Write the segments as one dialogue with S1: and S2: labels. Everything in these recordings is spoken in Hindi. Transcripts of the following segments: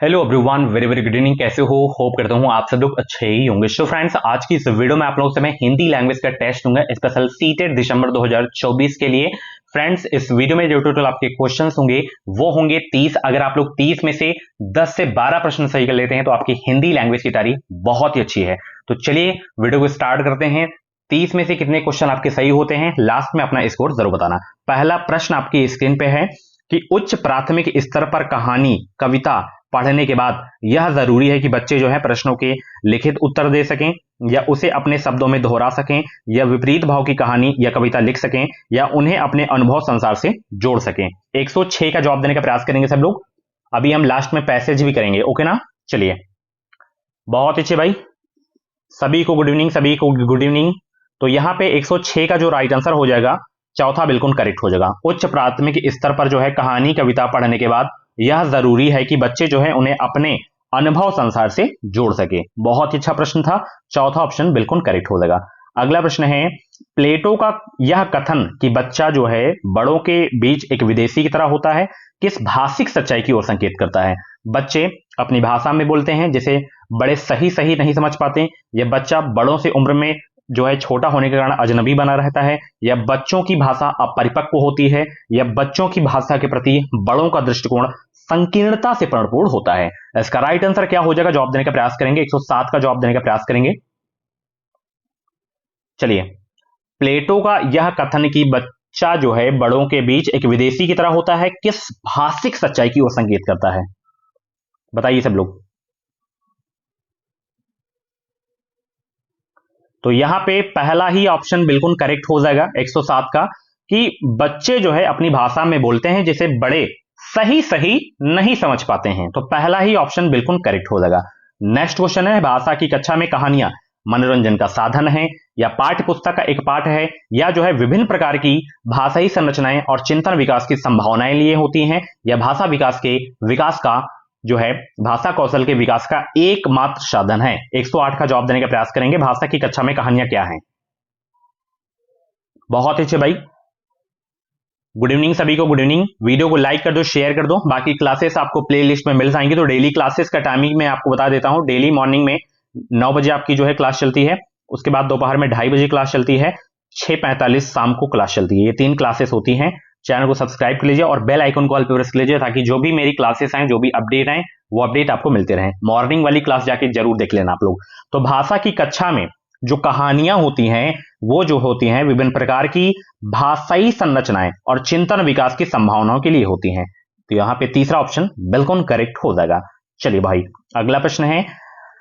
S1: Hello everyone, very very good evening. कैसे हो? होप करता हूँ आप सब लोग अच्छे ही होंगे। सो फ्रेंड्स, आज की इस वीडियो में आप लोगों से मैं हिंदी लैंग्वेज का टेस्ट दूंगा, स्पेशल सीटेट दिसंबर 2024 के लिए। फ्रेंड्स, इस वीडियो में जो टोटल आपके क्वेश्चंस होंगे वो होंगे 30। अगर आप लोग 30 में से 10 से 12 प्रश्न सही कर लेते हैं तो आपकी हिंदी लैंग्वेज की तारीफ बहुत ही अच्छी है। तो चलिए वीडियो को स्टार्ट करते हैं। 30 में से कितने क्वेश्चन आपके सही होते हैं, लास्ट में अपना स्कोर जरूर बताना। पहला प्रश्न आपकी स्क्रीन पे है कि उच्च प्राथमिक स्तर पर कहानी कविता पढ़ने के बाद यह जरूरी है कि बच्चे जो है प्रश्नों के लिखित उत्तर दे सकें या उसे अपने शब्दों में दोहरा सकें या विपरीत भाव की कहानी या कविता लिख सकें या उन्हें अपने अनुभव संसार से जोड़ सकें। 106 का जवाब देने का प्रयास करेंगे सब लोग। अभी हम लास्ट में पैसेज भी करेंगे, ओके ना? चलिए, बहुत अच्छे भाई, सभी को गुड इवनिंग, सभी को गुड इवनिंग। तो यहां पे 106 का जो राइट आंसर हो जाएगा, चौथा बिल्कुल करेक्ट हो जाएगा। उच्च प्राथमिक स्तर पर जो है कहानी कविता पढ़ने के बाद यह जरूरी है कि बच्चे जो है उन्हें अपने अनुभव संसार से जोड़ सके। बहुत ही अच्छा प्रश्न था, चौथा ऑप्शन बिल्कुल करेक्ट हो जाएगा। अगला प्रश्न है, प्लेटो का यह कथन कि बच्चा जो है बड़ों के बीच एक विदेशी की तरह होता है किस भाषिक सच्चाई की ओर संकेत करता है? बच्चे अपनी भाषा में बोलते हैं जिसे बड़े सही सही नहीं समझ पाते, या बच्चा बड़ों से उम्र में जो है छोटा होने के कारण अजनबी बना रहता है, या बच्चों की भाषा अपरिपक्व होती है, या बच्चों की भाषा के प्रति बड़ों का दृष्टिकोण संकीर्णता से परिपूर्ण होता है। इसका राइट आंसर क्या हो जाएगा? जवाब देने का प्रयास करेंगे, 107 का जवाब देने का प्रयास करेंगे। चलिए, प्लेटो का यह कथन कि बच्चा जो है बड़ों के बीच एक विदेशी की तरह होता है किस भाषिक सच्चाई की ओर संकेत करता है? बताइए सब लोग। तो यहां पे पहला ही ऑप्शन बिल्कुल करेक्ट हो जाएगा 107 का, कि बच्चे जो है अपनी भाषा में बोलते हैं जिसे बड़े सही सही नहीं समझ पाते हैं। तो पहला ही ऑप्शन बिल्कुल करेक्ट हो जाएगा। नेक्स्ट क्वेश्चन है, भाषा की कक्षा में कहानियां मनोरंजन का साधन है या पाठ्य पुस्तक का एक पाठ है, या जो है विभिन्न प्रकार की भाषाई संरचनाएं और चिंतन विकास की संभावनाएं लिए होती हैं, या भाषा विकास का जो है भाषा कौशल के विकास का एकमात्र साधन है? 108 का जवाब देने का प्रयास करेंगे। भाषा की कक्षा में कहानियां क्या हैं? बहुत अच्छे भाई, गुड इवनिंग सभी को, गुड इवनिंग। वीडियो को लाइक कर दो, शेयर कर दो। बाकी क्लासेस आपको प्लेलिस्ट में मिल जाएंगी। तो डेली क्लासेस का टाइमिंग मैं आपको बता देता हूं। डेली मॉर्निंग में 9 बजे आपकी जो है क्लास चलती है, उसके बाद दोपहर में 2:30 बजे क्लास चलती है, 6:45 शाम को क्लास चलती है। ये 3 क्लासेस होती हैं। चैनल को सब्सक्राइब कर लीजिए और बेल आइकन को ऑल पे प्रेस कर लीजिए ताकि जो भी मेरी क्लासेस आए, जो भी अपडेट आए, वो अपडेट आपको मिलते रहें। मॉर्निंग वाली क्लास जाके जरूर देख लेना आप लोग। तो भाषा की कक्षा में जो कहानियां होती हैं वो जो होती हैं विभिन्न प्रकार की भाषाई संरचनाएं और चिंतन विकास की संभावनाओं के लिए होती हैं। तो यहां पे तीसरा ऑप्शन बिल्कुल करेक्ट हो जाएगा। चलिए भाई, अगला प्रश्न है,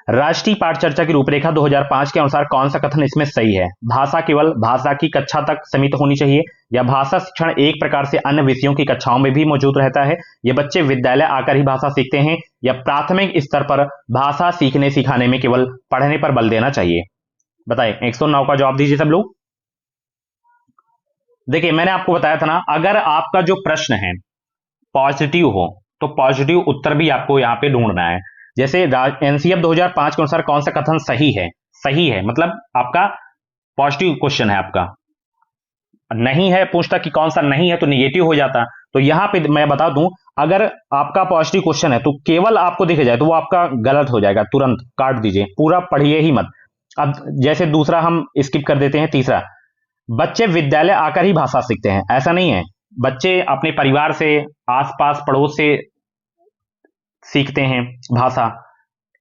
S1: राष्ट्रीय पाठ चर्चा की रूपरेखा 2005 के अनुसार कौन सा कथन इसमें सही है? भाषा केवल भाषा की कक्षा तक सीमित होनी चाहिए, या भाषा शिक्षण एक प्रकार से अन्य विषयों की कक्षाओं में भी मौजूद रहता है, या बच्चे विद्यालय आकर ही भाषा सीखते हैं, या प्राथमिक स्तर पर भाषा सीखने सिखाने में केवल पढ़ने पर बल देना चाहिए? बताइए, 109 का जवाब दीजिए सब लोग। देखिए, मैंने आपको बताया था ना, अगर आपका जो प्रश्न है पॉजिटिव हो तो पॉजिटिव उत्तर भी आपको यहां पे ढूंढना है। जैसे एनसीएफ 2005 के अनुसार कौन सा कथन सही है? सही है मतलब आपका पॉजिटिव क्वेश्चन है, आपका नहीं है पूछता कि कौन सा नहीं है तो निगेटिव हो जाता। तो यहां पे मैं बता दूं, अगर आपका पॉजिटिव क्वेश्चन है तो केवल आपको दिख जाए तो वो आपका गलत हो जाएगा, तुरंत काट दीजिए, पूरा पढ़िए ही मत। अब जैसे दूसरा हम स्किप कर देते हैं, तीसरा, बच्चे विद्यालय आकर ही भाषा सीखते हैं, ऐसा नहीं है। बच्चे अपने परिवार से, आसपास पड़ोस से सीखते हैं भाषा,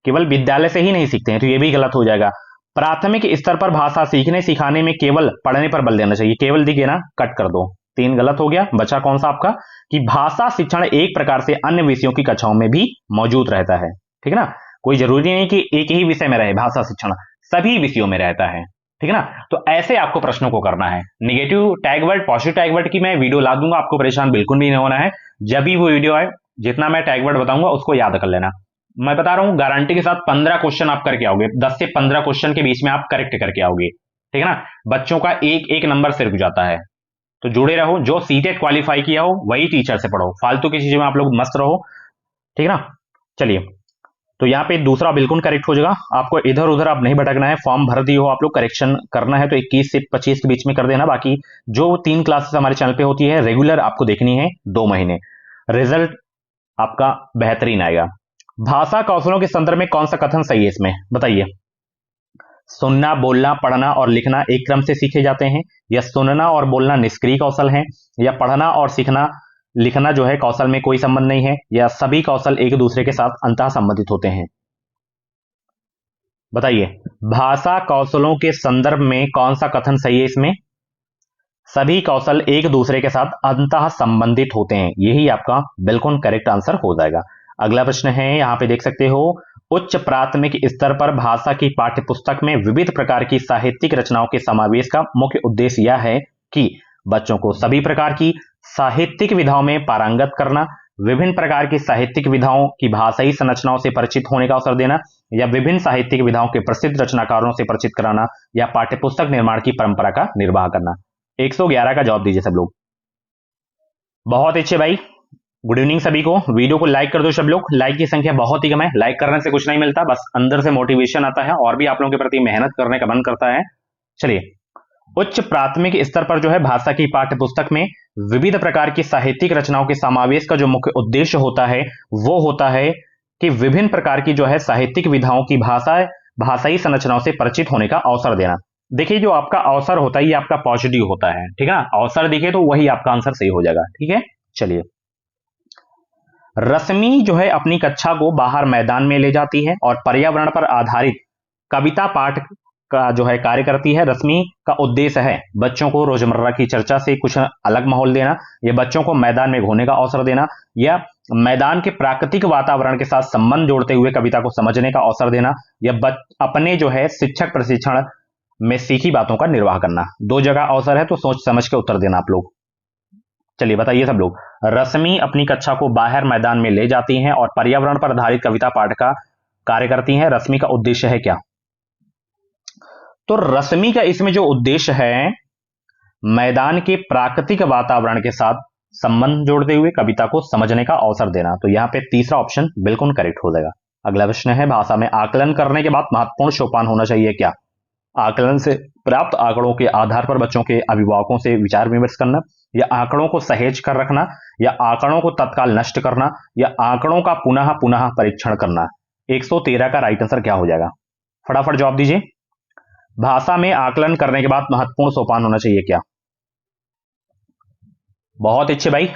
S1: केवल विद्यालय से ही नहीं सीखते हैं, तो ये भी गलत हो जाएगा। प्राथमिक स्तर पर भाषा सीखने सिखाने में केवल पढ़ने पर बल देना चाहिए, केवल दिखे ना, कट कर दो, 3 गलत हो गया। बचा कौन सा आपका, कि भाषा शिक्षण एक प्रकार से अन्य विषयों की कक्षाओं में भी मौजूद रहता है। ठीक है ना, कोई जरूरी नहीं कि एक ही विषय में रहे, भाषा शिक्षण सभी विषयों में रहता है। ठीक है ना, तो ऐसे आपको प्रश्नों को करना है। Negative tag word, positive tag word की मैं वीडियो ला दूंगा, आपको परेशान बिल्कुल भी नहीं होना है। जब भी वो वीडियो आए, जितना मैं टैग वर्ड बताऊंगा उसको याद कर लेना। मैं बता रहा हूं गारंटी के साथ 15 क्वेश्चन आप करके आओगे, 10 से 15 क्वेश्चन के बीच में आप करेक्ट करके आओगे। ठीक है ना, बच्चों का एक एक नंबर से रुक जाता है। तो जुड़े रहो, जो सीटेट क्वालिफाई किया हो वही टीचर से पढ़ो, फालतू की चीजों में आप लोग मस्त रहो। ठीक है ना, चलिए, तो यहाँ पे दूसरा बिल्कुल करेक्ट हो जाएगा। आपको इधर उधर आप नहीं भटकना है, फॉर्म भर दिए हो आप लोग, करेक्शन करना है तो 21 से 25 के बीच में कर देना। बाकी जो 3 क्लासेस हमारे चैनल पे होती है रेगुलर, आपको देखनी है 2 महीने, रिजल्ट आपका बेहतरीन आएगा। भाषा कौशलों के संदर्भ में कौन सा कथन सही है इसमें, बताइए। सुनना, बोलना, पढ़ना और लिखना एक क्रम से सीखे जाते हैं, या सुनना और बोलना निष्क्रिय कौशल हैं, या पढ़ना और सीखना लिखना जो है कौशल में कोई संबंध नहीं है, या सभी कौशल एक दूसरे के साथ अंतः संबंधित होते हैं। बताइए, भाषा कौशलों के संदर्भ में कौन सा कथन सही है इसमें? सभी कौशल एक दूसरे के साथ अंतः संबंधित होते हैं, यही आपका बिल्कुल करेक्ट आंसर हो जाएगा। अगला प्रश्न है, यहां पे देख सकते हो, उच्च प्राथमिक स्तर पर भाषा की पाठ्यपुस्तक में विविध प्रकार की साहित्यिक रचनाओं के समावेश का मुख्य उद्देश्य यह है कि बच्चों को सभी प्रकार की साहित्यिक विधाओं में पारंगत करना, विभिन्न प्रकार की साहित्यिक विधाओं की भाषाई संरचनाओं से परिचित होने का अवसर देना, या विभिन्न साहित्यिक विधाओं के प्रसिद्ध रचनाकारों से परिचित कराना, या पाठ्यपुस्तक निर्माण की परंपरा का निर्वाह करना। 111 का जवाब दीजिए सब लोग। बहुत अच्छे भाई, गुड इवनिंग सभी को। वीडियो को लाइक कर दो सब लोग, लाइक की संख्या बहुत ही कम है। लाइक करने से कुछ नहीं मिलता, बस अंदर से मोटिवेशन आता है और भी आप लोगों के प्रति मेहनत करने का मन करता है। चलिए, उच्च प्राथमिक स्तर पर जो है भाषा की पाठ्यपुस्तक में विविध प्रकार की साहित्यिक रचनाओं के समावेश का जो मुख्य उद्देश्य होता है वो होता है कि विभिन्न प्रकार की जो है साहित्यिक विधाओं की भाषाई संरचनाओं से परिचित होने का अवसर देना। देखिए, जो आपका अवसर होता है ये आपका पॉजिटिव होता है, ठीक है ना। अवसर दिखे तो वही आपका आंसर सही हो जाएगा, ठीक है। चलिए, रश्मि जो है अपनी कक्षा को बाहर मैदान में ले जाती है और पर्यावरण पर आधारित कविता पाठ का जो है कार्य करती है। रश्मि का उद्देश्य है बच्चों को रोजमर्रा की चर्चा से कुछ अलग माहौल देना, या बच्चों को मैदान में घूमने का अवसर देना, या मैदान के प्राकृतिक वातावरण के साथ संबंध जोड़ते हुए कविता को समझने का अवसर देना, या अपने जो है शिक्षक प्रशिक्षण में सीखी बातों का निर्वाह करना। दो जगह अवसर है तो सोच समझ के उत्तर देना आप लोग। चलिए बताइए सब लोग, रश्मि अपनी कक्षा को बाहर मैदान में ले जाती हैं और पर्यावरण पर आधारित कविता पाठ का कार्य करती हैं। रश्मि का उद्देश्य है क्या? तो रश्मि का इसमें जो उद्देश्य है मैदान के प्राकृतिक वातावरण के साथ संबंध जोड़ते हुए कविता को समझने का अवसर देना। तो यहां पे तीसरा ऑप्शन बिल्कुल करेक्ट हो जाएगा। अगला प्रश्न है, भाषा में आकलन करने के बाद महत्वपूर्ण सोपान होना चाहिए क्या? आकलन से प्राप्त आंकड़ों के आधार पर बच्चों के अभिभावकों से विचार विमर्श करना, या आंकड़ों को सहेज कर रखना, या आंकड़ों को तत्काल नष्ट करना, या आंकड़ों का पुनः पुनः परीक्षण करना। 113 का राइट आंसर क्या हो जाएगा? फटाफट जवाब दीजिए। भाषा में आकलन करने के बाद महत्वपूर्ण सोपान होना चाहिए क्या? बहुत अच्छे भाई।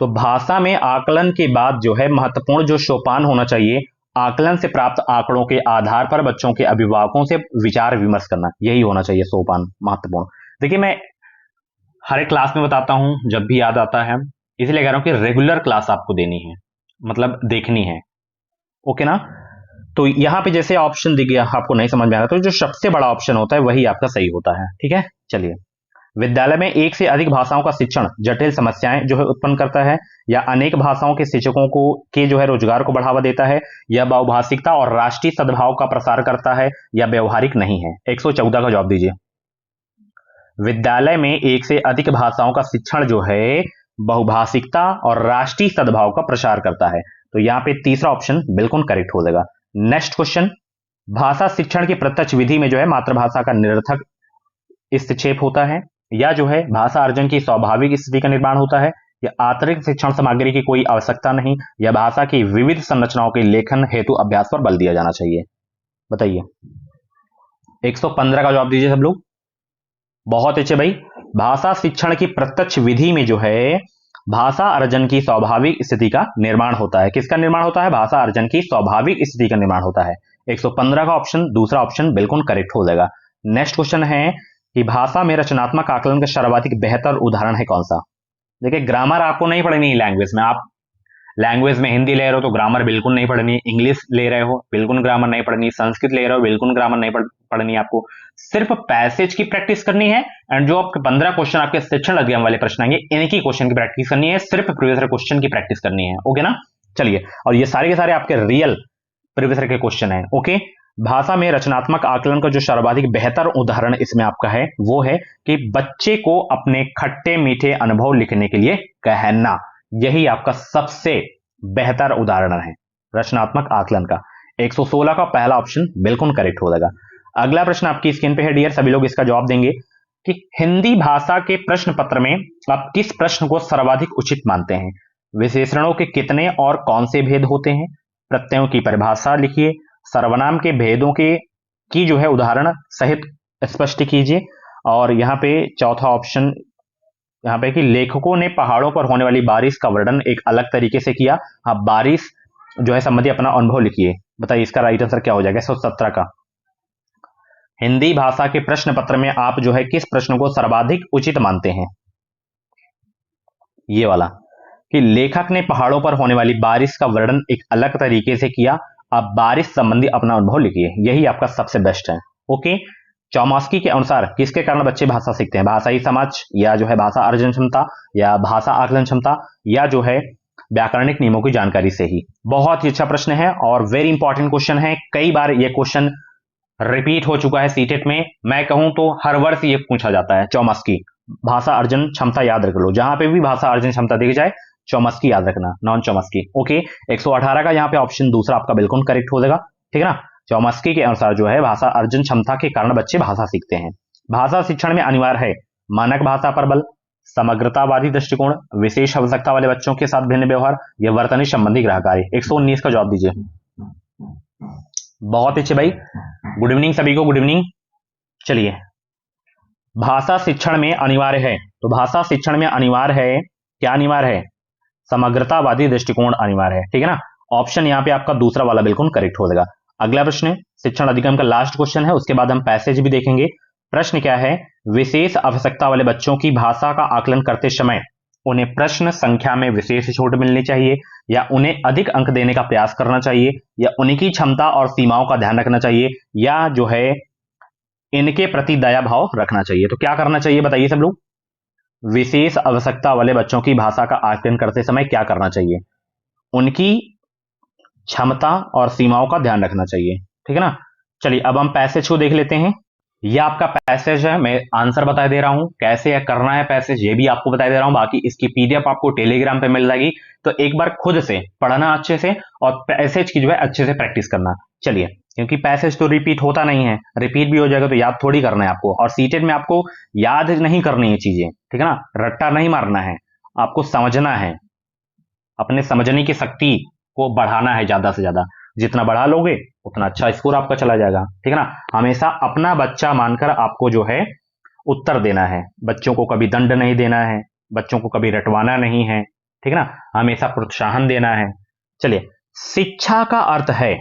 S1: तो भाषा में आकलन के बाद जो है महत्वपूर्ण जो सोपान होना चाहिए, आकलन से प्राप्त आंकड़ों के आधार पर बच्चों के अभिभावकों से विचार विमर्श करना, यही होना चाहिए सोपान महत्वपूर्ण। देखिए, मैं हर एक क्लास में बताता हूं जब भी याद आता है, इसलिए कह रहा हूं कि रेगुलर क्लास आपको देनी है, मतलब देखनी है, ओके ना। तो यहां पे जैसे ऑप्शन दिख गया आपको नहीं समझ में आ रहा, तो जो सबसे बड़ा ऑप्शन होता है वही आपका सही होता है, ठीक है। चलिए, विद्यालय में एक से अधिक भाषाओं का शिक्षण जटिल समस्याएं जो है उत्पन्न करता है, या अनेक भाषाओं के शिक्षकों को के जो है रोजगार को बढ़ावा देता है, या बहुभाषिकता और राष्ट्रीय सद्भाव का प्रसार करता है, या व्यवहारिक नहीं है। 114 का जवाब दीजिए। विद्यालय में एक से अधिक भाषाओं का शिक्षण जो है बहुभाषिकता और राष्ट्रीय सद्भाव का प्रसार करता है। तो यहां पे तीसरा ऑप्शन बिल्कुल करेक्ट हो जाएगा। नेक्स्ट क्वेश्चन, भाषा शिक्षण की प्रत्यक्ष विधि में जो है मातृभाषा का निरर्थक हस्तक्षेप होता है, या जो है भाषा अर्जन की स्वाभाविक स्थिति का निर्माण होता है, या अतिरिक्त शिक्षण सामग्री की कोई आवश्यकता नहीं, या भाषा की विविध संरचनाओं के लेखन हेतु अभ्यास पर बल दिया जाना चाहिए। बताइए। 115 का जवाब दीजिए सब लोग। बहुत अच्छे भाई। भाषा शिक्षण की प्रत्यक्ष विधि में जो है भाषा अर्जन की स्वाभाविक स्थिति का निर्माण होता है। किसका निर्माण होता है? भाषा अर्जन की स्वाभाविक स्थिति का निर्माण होता है। 115 का ऑप्शन, दूसरा ऑप्शन बिल्कुल करेक्ट हो जाएगा। नेक्स्ट क्वेश्चन है कि भाषा में रचनात्मक आकलन का सर्वाधिक बेहतर उदाहरण है कौन सा? देखिए, ग्रामर आपको नहीं पढ़नी है लैंग्वेज में। आप लैंग्वेज में हिंदी ले रहे हो तो ग्रामर बिल्कुल नहीं पढ़नी है, इंग्लिश ले रहे हो बिल्कुल ग्रामर नहीं पढ़नी, संस्कृत ले रहे हो बिल्कुल ग्रामर नहीं पढ़नी है। आपको सिर्फ पैसेज की प्रैक्टिस करनी है, एंड जो आपके 15 क्वेश्चन आपके शिक्षण अध्ययन वाले प्रश्न आएंगे इनकी क्वेश्चन की प्रैक्टिस करनी है, सिर्फ प्रीवियस क्वेश्चन की प्रैक्टिस करनी है, ओके ना। चलिए, और ये सारे के सारे आपके रियल प्रीवियस के क्वेश्चन है, ओके। भाषा में रचनात्मक आकलन का जो सर्वाधिक बेहतर उदाहरण इसमें आपका है वो है कि बच्चे को अपने खट्टे मीठे अनुभव लिखने के लिए कहना, यही आपका सबसे बेहतर उदाहरण है रचनात्मक आकलन का। 116 का पहला ऑप्शन बिल्कुल करेक्ट हो जाएगा। अगला प्रश्न आपकी स्क्रीन पे है डियर, सभी लोग इसका जवाब देंगे कि हिंदी भाषा के प्रश्न पत्र में आप किस प्रश्न को सर्वाधिक उचित मानते हैं? विशेषणों के कितने और कौन से भेद होते हैं, प्रत्ययों की परिभाषा लिखिए, सर्वनाम के भेदों के की जो है उदाहरण सहित स्पष्ट कीजिए, और यहाँ पे चौथा ऑप्शन यहाँ पे कि लेखकों ने पहाड़ों पर होने वाली बारिश का वर्णन एक अलग तरीके से किया। हाँ, बारिश जो है संबंधी अपना अनुभव लिखिए। बताइए इसका राइट आंसर क्या हो जाएगा 117 का। हिंदी भाषा के प्रश्न पत्र में आप जो है किस प्रश्न को सर्वाधिक उचित मानते हैं, ये वाला कि लेखक ने पहाड़ों पर होने वाली बारिश का वर्णन एक अलग तरीके से किया, आप बारिश संबंधी अपना अनुभव लिखिए, यही आपका सबसे बेस्ट है। ओके, चौमास्की के अनुसार किसके कारण बच्चे भाषा सीखते हैं, भाषाई समाज, या जो है भाषा अर्जन क्षमता, या भाषा आकलन क्षमता, या जो है व्याकरणिक नियमों की जानकारी से ही। बहुत ही अच्छा प्रश्न है और वेरी इंपॉर्टेंट क्वेश्चन है। कई बार ये क्वेश्चन रिपीट हो चुका है सीटेट में, मैं कहूं तो हर वर्ष ये पूछा जाता है। चौमास्की भाषा अर्जन क्षमता याद रख लो, जहां पे भी भाषा अर्जन क्षमता दिख जाए चौमास्की याद रखना, नॉन चौमास्की। ओके, 118 का यहाँ पे ऑप्शन दूसरा आपका बिल्कुल करेक्ट हो जाएगा, ठीक है ना। चौमास्की के अनुसार जो है भाषा अर्जन क्षमता के कारण बच्चे भाषा सीखते हैं। भाषा शिक्षण में अनिवार्य है मानक भाषा पर बल, समग्रतावादी दृष्टिकोण, विशेष आवश्यकता वाले बच्चों के साथ भिन्न व्यवहार, या वर्तनी संबंधी गृह कार्य। 119 का जवाब दीजिए। बहुत अच्छे भाई, गुड इवनिंग सभी को, गुड इवनिंग। चलिए, भाषा शिक्षण में अनिवार्य है, तो भाषा शिक्षण में अनिवार्य है, क्या अनिवार्य है, समग्रतावादी दृष्टिकोण अनिवार्य है, ठीक है ना। ऑप्शन यहाँ पे आपका दूसरा वाला बिल्कुल करेक्ट हो जाएगा। अगला प्रश्न शिक्षण अधिगम का लास्ट क्वेश्चन है, उसके बाद हम पैसेज भी देखेंगे। प्रश्न क्या है, विशेष आवश्यकता वाले बच्चों की भाषा का आकलन करते समय उन्हें प्रश्न संख्या में विशेष छूट मिलनी चाहिए, या उन्हें अधिक अंक देने का प्रयास करना चाहिए, या उनकी क्षमता और सीमाओं का ध्यान रखना चाहिए, या जो है इनके प्रति दया भाव रखना चाहिए। तो क्या करना चाहिए बताइए सब लोग। विशेष आवश्यकता वाले बच्चों की भाषा का आकलन करते समय क्या करना चाहिए, उनकी क्षमता और सीमाओं का ध्यान रखना चाहिए, ठीक है ना। चलिए अब हम पैसेज को देख लेते हैं। यह आपका पैसेज है, मैं आंसर बता दे रहा हूं, कैसे करना है पैसेज ये भी आपको बता दे रहा हूं, बाकी इसकी पीडीएफ आपको टेलीग्राम पे मिल जाएगी। तो एक बार खुद से पढ़ना अच्छे से, और पैसेज की जो है अच्छे से प्रैक्टिस करना। चलिए, क्योंकि पैसेज तो रिपीट होता नहीं है, रिपीट भी हो जाएगा तो याद थोड़ी करना है आपको, और सीटेड में आपको याद नहीं करनी है चीजें, ठीक है ना, रट्टा नहीं मारना है, आपको समझना है, अपने समझने की शक्ति को बढ़ाना है ज्यादा से ज्यादा। जितना बढ़ा लोगे उतना अच्छा स्कोर आपका चला जाएगा, ठीक है ना। हमेशा अपना बच्चा मानकर आपको जो है उत्तर देना है, बच्चों को कभी दंड नहीं देना है, बच्चों को कभी रटवाना नहीं है, ठीक है ना, हमेशा प्रोत्साहन देना है। चलिए, शिक्षा का अर्थ है,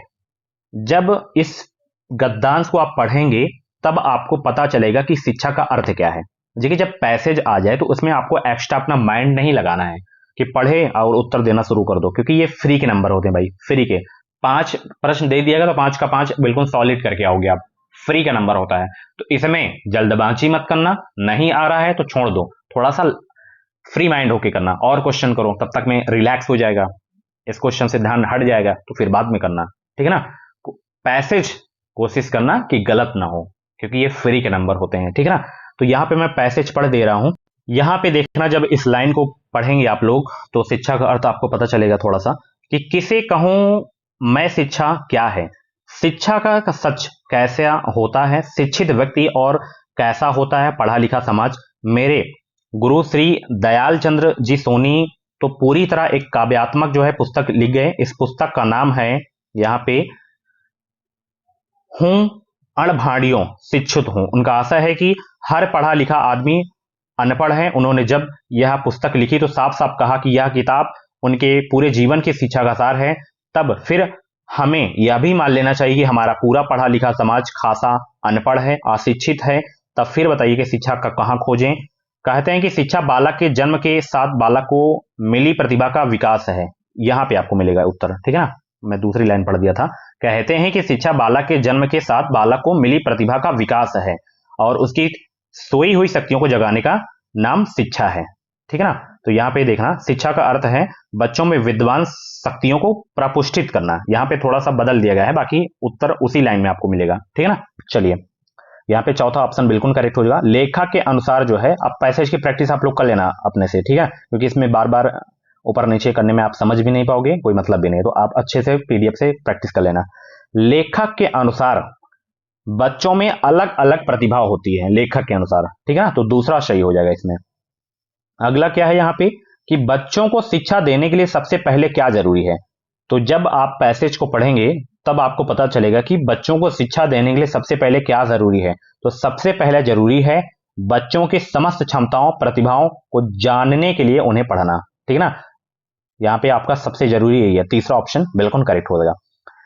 S1: जब इस गद्यांश को आप पढ़ेंगे तब आपको पता चलेगा कि शिक्षा का अर्थ क्या है। देखिए, जब पैसेज आ जाए तो उसमें आपको एक्स्ट्रा अपना माइंड नहीं लगाना है कि पढ़े और उत्तर देना शुरू कर दो, क्योंकि ये फ्री के नंबर होते हैं भाई, फ्री के 5 प्रश्न दे दिएगा तो 5 का 5 बिल्कुल सॉलिड करके आओगे आप, फ्री का नंबर होता है। तो इसमें जल्दबाजी मत करना, नहीं आ रहा है तो छोड़ दो, थोड़ा सा फ्री माइंड होके करना, और क्वेश्चन करो, तब तक में रिलैक्स हो जाएगा, इस क्वेश्चन से ध्यान हट जाएगा तो फिर बाद में करना, ठीक है ना। पैसेज कोशिश करना कि गलत ना हो, क्योंकि ये फ्री के नंबर होते हैं, ठीक है ना। तो यहाँ पे मैं पैसेज पढ़ दे रहा हूं, यहाँ पे देखना, जब इस लाइन को पढ़ेंगे आप लोग तो शिक्षा का अर्थ आपको पता चलेगा थोड़ा सा, कि किसे कहूं मैं शिक्षा क्या है। शिक्षा का सच कैसा होता है, शिक्षित व्यक्ति और कैसा होता है पढ़ा लिखा समाज। मेरे गुरु श्री दयाल चंद्र जी सोनी तो पूरी तरह एक काव्यात्मक जो है पुस्तक लिख गए। इस पुस्तक का नाम है, यहाँ पे, हूं अणभाणियों शिक्षित हूं। उनका आशा है कि हर पढ़ा लिखा आदमी अनपढ़ है। उन्होंने जब यह पुस्तक लिखी तो साफ साफ कहा कि यह किताब उनके पूरे जीवन की शिक्षा का सार है। तब फिर हमें यह भी मान लेना चाहिए कि हमारा पूरा पढ़ा लिखा समाज खासा अनपढ़ है, अशिक्षित है। तब फिर बताइए कि शिक्षा का कहां खोजें। कहते हैं कि शिक्षा बालक के जन्म के साथ बालक को मिली प्रतिभा का विकास है। यहां पे आपको मिलेगा उत्तर, ठीक है ना, मैं दूसरी लाइन पढ़ दिया था। कहते हैं कि शिक्षा बालक के जन्म के साथ बालक को मिली प्रतिभा का विकास है, और उसकी सोई हुई शक्तियों को जगाने का नाम शिक्षा है, ठीक है ना। तो यहाँ पे देखना, शिक्षा का अर्थ है बच्चों में विद्वान शक्तियों को प्रपुष्टित करना। यहाँ पे थोड़ा सा बदल दिया गया है, बाकी उत्तर उसी लाइन में आपको मिलेगा, ठीक है ना। चलिए, यहाँ पे चौथा ऑप्शन बिल्कुल करेक्ट हो जाएगा। लेखक के अनुसार जो है, अब पैसेज की प्रैक्टिस आप लोग कर लेना अपने से, ठीक है, क्योंकि इसमें बार बार ऊपर नीचे करने में आप समझ भी नहीं पाओगे, कोई मतलब भी नहीं, तो आप अच्छे से पीडीएफ से प्रैक्टिस कर लेना। लेखक के अनुसार बच्चों में अलग अलग प्रतिभा होती है, लेखक के अनुसार, ठीक है ना, तो दूसरा सही हो जाएगा इसमें। अगला क्या है यहाँ पे, कि बच्चों को शिक्षा देने के लिए सबसे पहले क्या जरूरी है। तो जब आप पैसेज को पढ़ेंगे तब आपको पता चलेगा कि बच्चों को शिक्षा देने के लिए सबसे पहले क्या जरूरी है। तो सबसे पहले जरूरी है बच्चों की समस्त क्षमताओं प्रतिभाओं को जानने के लिए उन्हें पढ़ना, ठीक ना। यहां पे आपका सबसे जरूरी यही है, तीसरा ऑप्शन बिल्कुल करेक्ट हो जाएगा।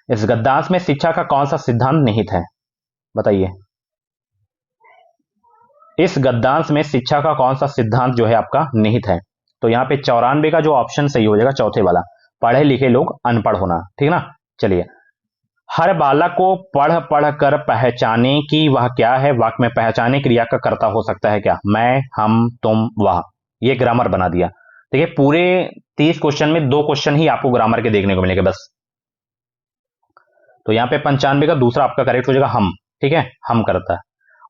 S1: इस गद्यांश में शिक्षा का कौन सा सिद्धांत निहित है, बताइए। इस गद्यांश में शिक्षा का कौन सा सिद्धांत जो है आपका निहित है। तो यहाँ पे 94 का जो ऑप्शन सही हो जाएगा, चौथे वाला, पढ़े लिखे लोग अनपढ़ होना, ठीक ना। चलिए, हर बालक को पढ़ पढ़ कर पहचाने कि वह क्या है, वाक्य में पहचाने क्रिया का कर्ता हो सकता है क्या, मैं, हम, तुम, वह। ये ग्रामर बना दिया। देखिए पूरे 30 क्वेश्चन में 2 क्वेश्चन ही आपको ग्रामर के देखने को मिलेंगे बस। तो यहाँ पे 95 का दूसरा आपका करेक्ट हो जाएगा, हम, ठीक है, हम करता है।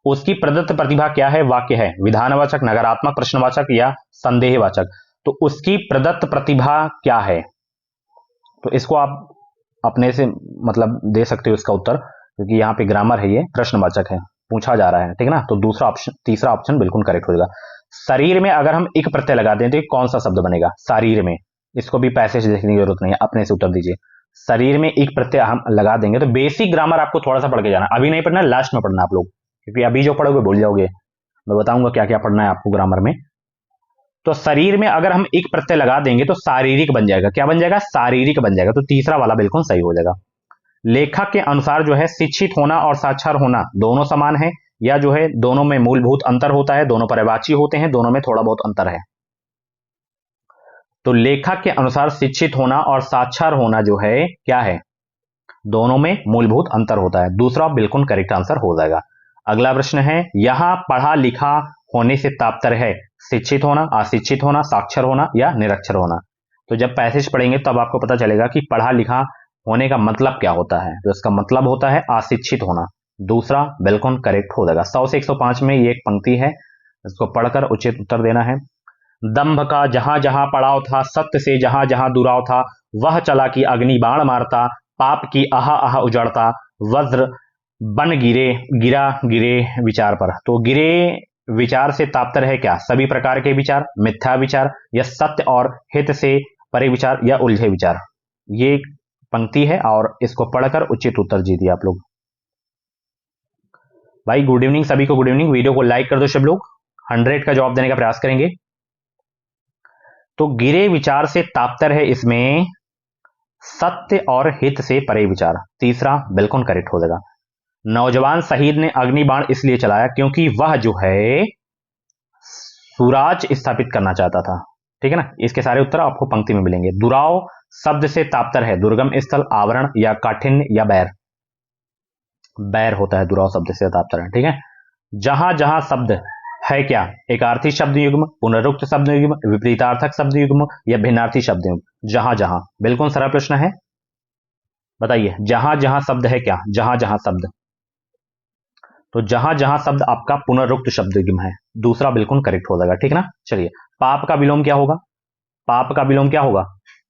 S1: उसकी प्रदत्त प्रतिभा क्या है, वाक्य है विधानवाचक, नकारात्मक, प्रश्नवाचक या संदेहवाचक। तो उसकी प्रदत्त प्रतिभा क्या है, तो इसको आप अपने से मतलब दे सकते हो इसका उत्तर, क्योंकि यहाँ पे ग्रामर है, ये प्रश्नवाचक है, पूछा जा रहा है, ठीक ना। तो दूसरा ऑप्शन, तीसरा ऑप्शन बिल्कुल करेक्ट हो जाएगा। शरीर में अगर हम एक प्रत्यय लगा दें तो कौन सा शब्द बनेगा, शरीर में। इसको भी पैसेज देखने की जरूरत नहीं है, अपने से उत्तर दीजिए। शरीर में एक प्रत्यय हम लगा देंगे तो बेसिक ग्रामर आपको थोड़ा सा पढ़ के जाना, अभी नहीं पढ़ना, लास्ट में पढ़ना आप लोग, क्योंकि अभी जो पढ़ोगे भूल जाओगे। मैं बताऊंगा क्या क्या पढ़ना है आपको ग्रामर में। तो शरीर में अगर हम एक प्रत्यय लगा देंगे तो शारीरिक बन जाएगा, क्या बन जाएगा, शारीरिक बन जाएगा। तो तीसरा वाला बिल्कुल सही हो जाएगा। लेखक के अनुसार जो है शिक्षित होना और साक्षर होना दोनों समान है, या जो है दोनों में मूलभूत अंतर होता है, दोनों पर्यायवाची होते हैं, दोनों में थोड़ा बहुत अंतर है। तो लेखक के अनुसार शिक्षित होना और साक्षर होना जो है क्या है, दोनों में मूलभूत अंतर होता है। दूसरा बिल्कुल करेक्ट आंसर हो जाएगा। अगला प्रश्न है, यहां पढ़ा लिखा होने से तात्पर्य है शिक्षित होना, अशिक्षित होना, साक्षर होना या निरक्षर होना। तो जब पैसेज पढ़ेंगे तब आपको पता चलेगा कि पढ़ा लिखा होने का मतलब क्या होता है। तो इसका मतलब होता है अशिक्षित होना। दूसरा बिल्कुल करेक्ट हो जाएगा। 100 से 105 में ये एक पंक्ति है, इसको पढ़कर उचित उत्तर देना है। दंभ का जहां जहां पड़ाव था, सत्य से जहां जहां दुराव था, वह चला कि अग्नि बाण मारता, पाप की आहा आहा उजड़ता, वज्र बन गिरे गिरा गिरे विचार पर। तो गिरे विचार से तात्पर्य है क्या, सभी प्रकार के विचार, मिथ्या विचार या सत्य और हित से परे विचार या उलझे विचार। ये पंक्ति है और इसको पढ़कर उचित उत्तर जीतिए आप लोग। भाई गुड इवनिंग सभी को, गुड इवनिंग। वीडियो को लाइक कर दो सब लोग, 100 का जवाब देने का प्रयास करेंगे। तो गिरे विचार से तात्पर्य है इसमें सत्य और हित से परे विचार। तीसरा बिल्कुल करेक्ट हो जाएगा। नौजवान शहीद ने अग्निबाण इसलिए चलाया क्योंकि वह जो है सुराज स्थापित करना चाहता था, ठीक है ना। इसके सारे उत्तर आपको पंक्ति में मिलेंगे। दुराव शब्द से तात्पर्य है दुर्गम स्थल, आवरण या काठिन्य या बैर। बैर होता है दुराव शब्द से तात्पर्य, ठीक है। जहां जहां शब्द है क्या, एकार्थी शब्द युग्म, पुनरुक्त शब्द युग्म, विपरीतार्थक शब्द युग्म या भिन्नार्थी शब्द युग्म। जहां जहां, बिल्कुल सरल प्रश्न है, बताइए। जहां जहां शब्द है क्या, जहां जहां शब्द, तो जहां जहां शब्द आपका पुनरुक्त शब्द युग्म है। दूसरा बिल्कुल करेक्ट हो जाएगा, ठीक ना। चलिए, पाप का विलोम क्या होगा, पाप का विलोम क्या होगा,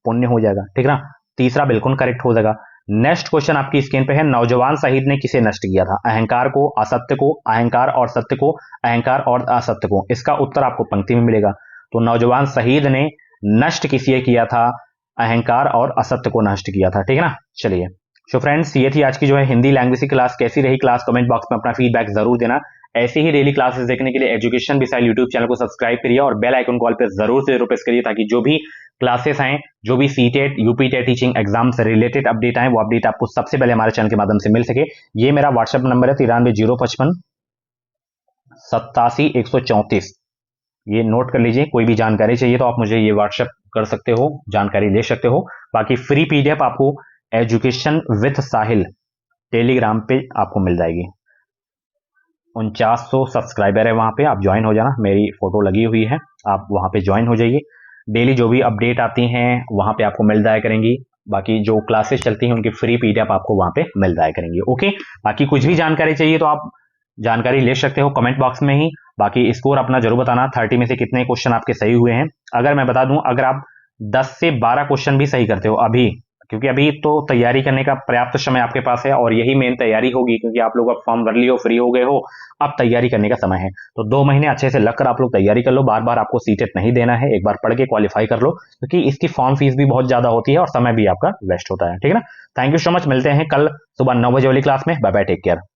S1: पुण्य हो जाएगा, ठीक ना। तीसरा बिल्कुल करेक्ट हो जाएगा। नेक्स्ट क्वेश्चन आपकी स्क्रीन पे है, नौजवान शहीद ने किसे नष्ट किया था, अहंकार को, असत्य को, अहंकार और सत्य को, अहंकार और असत्य को। इसका उत्तर आपको पंक्ति में मिलेगा। तो नौजवान शहीद ने नष्ट किसे किया था, अहंकार और असत्य को नष्ट किया था, ठीक है ना। चलिए, सो फ्रेंड्स ये थी आज की जो है हिंदी लैंग्वेज की क्लास। कैसी रही क्लास, कमेंट बॉक्स में अपना फीडबैक जरूर देना। ऐसे ही डेली क्लासेस देखने के लिए एजुकेशन विशाल यूट्यूब चैनल को सब्सक्राइब करिए और बेल आइकन कॉल पर जरूर से जरूर प्रेस करिए, ताकि जो भी क्लासेस आए, जो भी सीटेट यूपीटेट टीचिंग एग्जाम से रिलेटेड अपडेट आए, वो अपडेट आपको सबसे पहले हमारे चैनल के माध्यम से मिल सके। ये मेरा व्हाट्सएप नंबर है 93 055 87 134, ये नोट कर लीजिए। कोई भी जानकारी चाहिए तो आप मुझे ये व्हाट्सएप कर सकते हो, जानकारी ले सकते हो। बाकी फ्री पीडीएफ आपको एजुकेशन विथ साहिल टेलीग्राम पे आपको मिल जाएगी। 4900 सब्सक्राइबर है वहां पे, आप ज्वाइन हो जाना, मेरी फोटो लगी हुई है, आप वहां पे ज्वाइन हो जाइए। डेली जो भी अपडेट आती हैं वहां पे आपको मिल जाया करेंगी। बाकी जो क्लासेस चलती हैं उनकी फ्री पीडीएफ आपको वहां पे मिल जाया करेंगी, ओके। बाकी कुछ भी जानकारी चाहिए तो आप जानकारी ले सकते हो कमेंट बॉक्स में ही। बाकी स्कोर अपना जरूर बताना, 30 में से कितने क्वेश्चन आपके सही हुए हैं। अगर मैं बता दूं, अगर आप 10 से 12 क्वेश्चन भी सही करते हो अभी, क्योंकि अभी तो तैयारी करने का पर्याप्त समय आपके पास है और यही मेन तैयारी होगी, क्योंकि आप लोग अब फॉर्म भर लिए हो, फ्री हो गए हो, अब तैयारी करने का समय है। तो 2 महीने अच्छे से लगकर आप लोग तैयारी कर लो, बार बार आपको सीटेट नहीं देना है, एक बार पढ़ के क्वालिफाई कर लो, क्योंकि इसकी फॉर्म फीस भी बहुत ज्यादा होती है और समय भी आपका वेस्ट होता है। ठीक है ना। थैंक यू सो मच, मिलते हैं कल सुबह 9 बजे वाली क्लास में। Bye bye, take care.